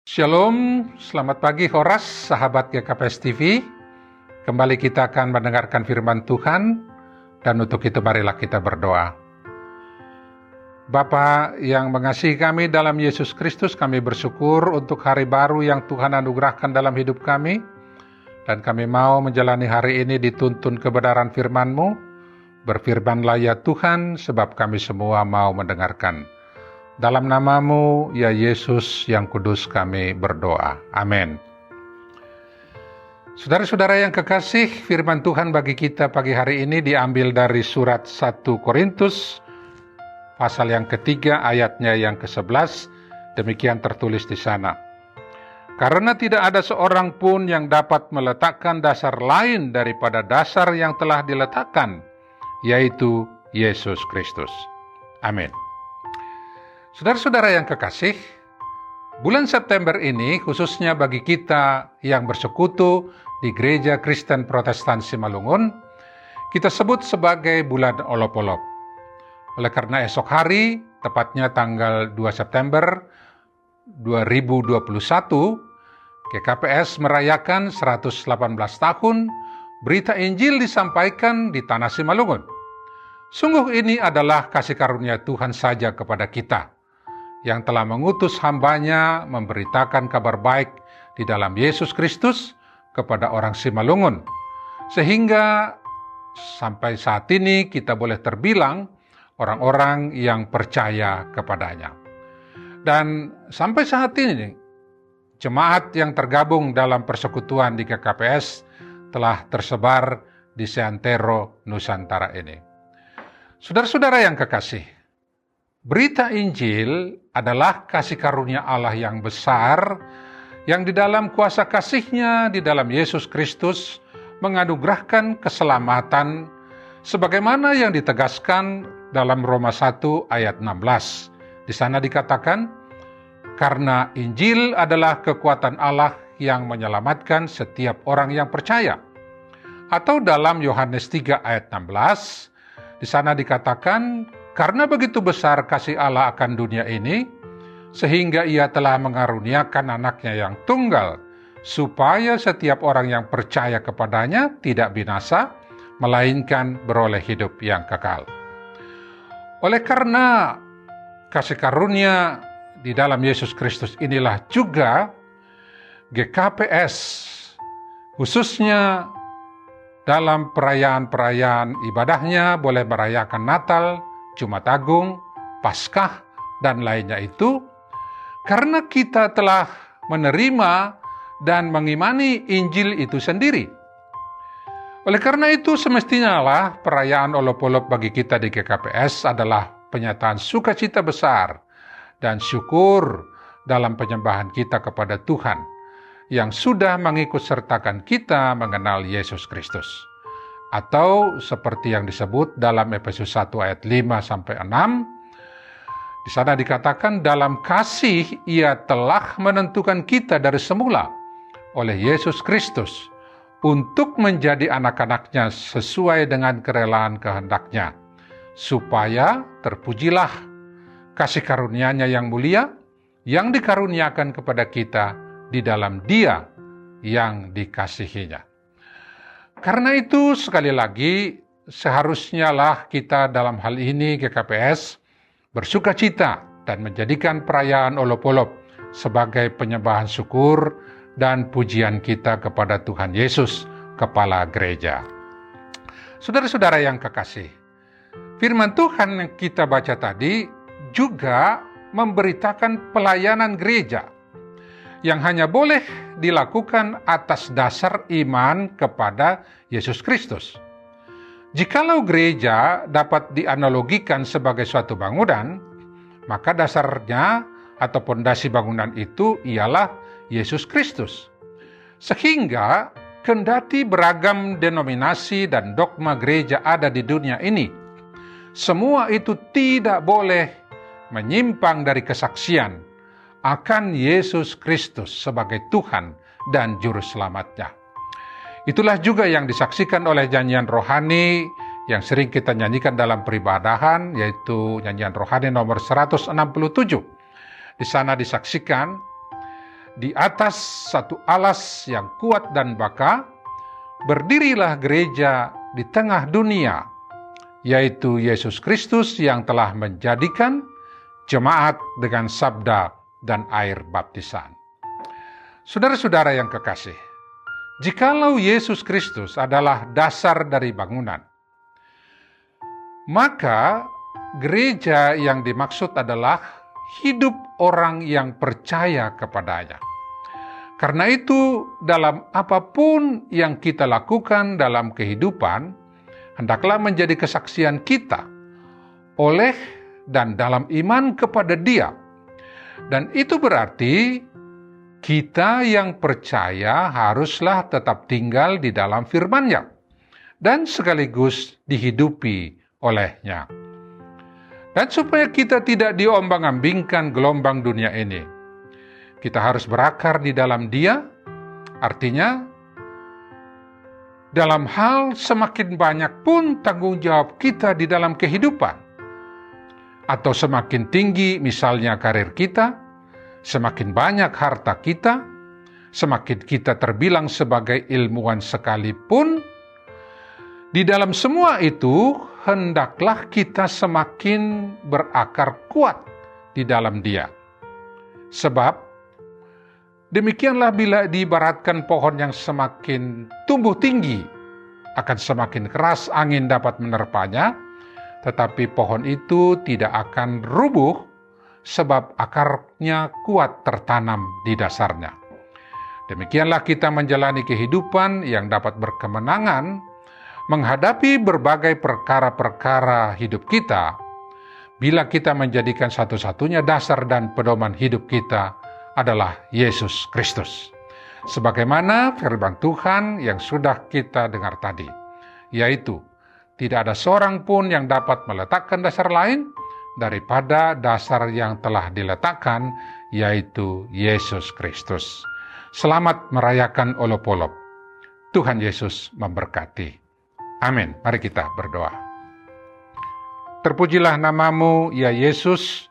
Shalom, selamat pagi Horas, sahabat GKPS TV. Kembali kita akan mendengarkan firman Tuhan, dan untuk itu marilah kita berdoa. Bapa yang mengasihi kami dalam Yesus Kristus, kami bersyukur untuk hari baru yang Tuhan anugerahkan dalam hidup kami, dan kami mau menjalani hari ini dituntun kebenaran firman-Mu. Berfirmanlah ya Tuhan, sebab kami semua mau mendengarkan. Dalam nama-Mu, ya Yesus yang kudus, kami berdoa. Amin. Saudara-saudara yang kekasih, firman Tuhan bagi kita pagi hari ini diambil dari surat 1 Korintus, pasal yang ketiga, ayatnya yang ke-11, demikian tertulis di sana. Karena tidak ada seorang pun yang dapat meletakkan dasar lain daripada dasar yang telah diletakkan, yaitu Yesus Kristus. Amin. Saudara-saudara yang kekasih, bulan September ini khususnya bagi kita yang bersekutu di Gereja Kristen Protestan Simalungun, kita sebut sebagai bulan Olop-Olop. Oleh karena esok hari, tepatnya tanggal 2 September 2021, GKPS merayakan 118 tahun berita Injil disampaikan di Tanah Simalungun. Sungguh ini adalah kasih karunia Tuhan saja kepada kita, yang telah mengutus hamba-Nya memberitakan kabar baik di dalam Yesus Kristus kepada orang Simalungun. Sehingga sampai saat ini kita boleh terbilang orang-orang yang percaya kepadanya. Dan sampai saat ini, jemaat yang tergabung dalam persekutuan di GKPS telah tersebar di seantero Nusantara ini. Saudara-saudara yang kekasih, berita Injil adalah kasih karunia Allah yang besar, yang di dalam kuasa kasih-Nya di dalam Yesus Kristus menganugerahkan keselamatan, sebagaimana yang ditegaskan dalam Roma 1 ayat 16. Di sana dikatakan, karena Injil adalah kekuatan Allah yang menyelamatkan setiap orang yang percaya. Atau dalam Yohanes 3 ayat 16, di sana dikatakan, karena begitu besar kasih Allah akan dunia ini, sehingga Ia telah mengaruniakan anaknya yang tunggal, supaya setiap orang yang percaya kepadanya tidak binasa, melainkan beroleh hidup yang kekal. Oleh karena kasih karunia di dalam Yesus Kristus inilah juga GKPS, khususnya dalam perayaan-perayaan ibadahnya, boleh merayakan Natal, Jumat Agung, Paskah, dan lainnya itu, karena kita telah menerima dan mengimani Injil itu sendiri. Oleh karena itu, semestinya lah perayaan Olop-Olop bagi kita di GKPS adalah penyataan sukacita besar dan syukur dalam penyembahan kita kepada Tuhan, yang sudah mengikut sertakan kita mengenal Yesus Kristus. Atau seperti yang disebut dalam Efesus 1 ayat 5-6, di sana dikatakan dalam kasih Ia telah menentukan kita dari semula oleh Yesus Kristus untuk menjadi anak-anak-Nya sesuai dengan kerelaan kehendak-Nya, supaya terpujilah kasih karunia-Nya yang mulia yang dikaruniakan kepada kita di dalam Dia yang dikasihi-Nya. Karena itu sekali lagi seharusnya lah kita dalam hal ini GKPS bersukacita dan menjadikan perayaan Olop-Olop sebagai penyembahan syukur dan pujian kita kepada Tuhan Yesus, Kepala Gereja. Saudara-saudara yang kekasih, firman Tuhan yang kita baca tadi juga memberitakan pelayanan gereja yang hanya boleh dilakukan atas dasar iman kepada Yesus Kristus. Jikalau gereja dapat dianalogikan sebagai suatu bangunan, maka dasarnya atau pondasi bangunan itu ialah Yesus Kristus. Sehingga kendati beragam denominasi dan dogma gereja ada di dunia ini, semua itu tidak boleh menyimpang dari kesaksian akan Yesus Kristus sebagai Tuhan dan Juru Selamat-Nya. Itulah juga yang disaksikan oleh nyanyian rohani yang sering kita nyanyikan dalam peribadahan, yaitu nyanyian rohani nomor 167. Di sana disaksikan, di atas satu alas yang kuat dan baka, berdirilah gereja di tengah dunia, yaitu Yesus Kristus yang telah menjadikan jemaat dengan sabda dan air baptisan. Saudara-saudara yang kekasih, jikalau Yesus Kristus adalah dasar dari bangunan, maka gereja yang dimaksud adalah hidup orang yang percaya kepadanya. Karena itu, dalam apapun yang kita lakukan dalam kehidupan, hendaklah menjadi kesaksian kita oleh dan dalam iman kepada Dia. Dan itu berarti kita yang percaya haruslah tetap tinggal di dalam firman-Nya dan sekaligus dihidupi olehnya. Dan supaya kita tidak diombang-ambingkan gelombang dunia ini, kita harus berakar di dalam Dia, artinya dalam hal semakin banyak pun tanggung jawab kita di dalam kehidupan, atau semakin tinggi misalnya karir kita, semakin banyak harta kita, semakin kita terbilang sebagai ilmuwan sekalipun, di dalam semua itu hendaklah kita semakin berakar kuat di dalam Dia. Sebab demikianlah bila diibaratkan pohon yang semakin tumbuh tinggi, akan semakin keras angin dapat menerpanya, tetapi pohon itu tidak akan rubuh sebab akarnya kuat tertanam di dasarnya. Demikianlah kita menjalani kehidupan yang dapat berkemenangan menghadapi berbagai perkara-perkara hidup kita, bila kita menjadikan satu-satunya dasar dan pedoman hidup kita adalah Yesus Kristus. Sebagaimana firman Tuhan yang sudah kita dengar tadi, yaitu tidak ada seorang pun yang dapat meletakkan dasar lain daripada dasar yang telah diletakkan, yaitu Yesus Kristus. Selamat merayakan Olop-olop. Tuhan Yesus memberkati. Amin. Mari kita berdoa. Terpujilah nama-Mu, ya Yesus,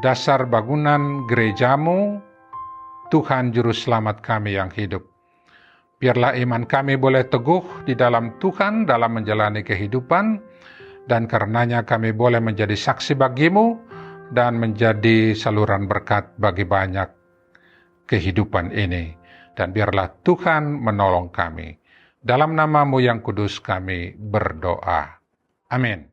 dasar bangunan gereja-Mu, Tuhan Juru Selamat kami yang hidup. Biarlah iman kami boleh teguh di dalam Tuhan dalam menjalani kehidupan, dan karenanya kami boleh menjadi saksi bagi-Mu dan menjadi saluran berkat bagi banyak kehidupan ini. Dan biarlah Tuhan menolong kami. Dalam nama-Mu yang kudus kami berdoa. Amin.